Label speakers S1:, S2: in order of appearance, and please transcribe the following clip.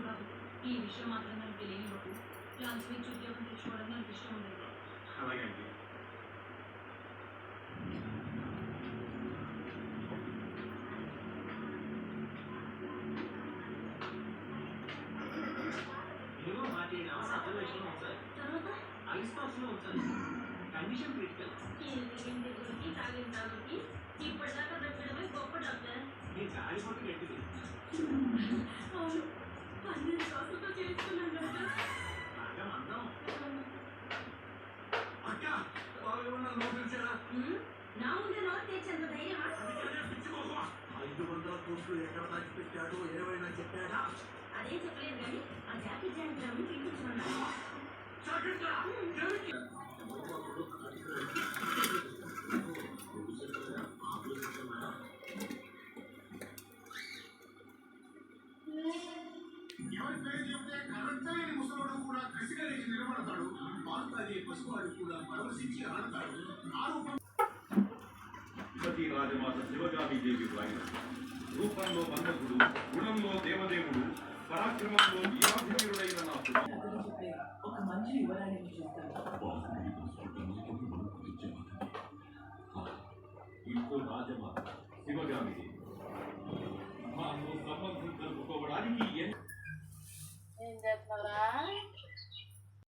S1: బాబు, ఈ విషయం మాత్రం నాకు తెలియనివ్వకు. ఛాన్స్ ఇచ్చి ఉద్యోగం తెచ్చుకోవడం నాకు ఇష్టం ఉండదు.
S2: అలాగే అండి.
S3: Condition critical.
S1: ఇప్పటిదాకా పెట్టడమే గొప్ప డాక్టర్.
S3: నీ గాలి పట్టు గట్టిది.
S1: అవును, 12 రోజులతో చేస్తున్నాను డాక్టర్.
S3: బాగా మందం. అక్క బాగా నోటించారా?
S1: నా ముందే నోరు తెచ్చేంత ధైర్యమా?
S3: 500 కోట్లు ఎక్కడ దాచిపెట్టాడో ఏమైనా చెప్పాడా?
S1: అదే చెప్పలేదు కానీ ఆ జాకెట్ జాయింట్ పిలిపించమన్నా.
S2: ఎవరి పేరు చెప్తే కరెక్టైన ముసలోడు కూడా కసిగా లేచి నిలబడతాడు. మారుతాది పసువాడు కూడా పరవశించి ఆడతాడు. సతీ రాజమాత శివగామిదేవి వాయన రూపంలో బంధకుడు, గుణంలో దేవదేవుడు, పరాక్రమంలో వీరాభివీరుడైన నా
S4: ఒక మంచి యువరాణిని చూస్తాను.
S2: ఇంట్లో రాజమాత శివగామిదేవి మాకు సంబంధం కలుపుకోవడానికి
S5: ఏం చేస్తున్నారా?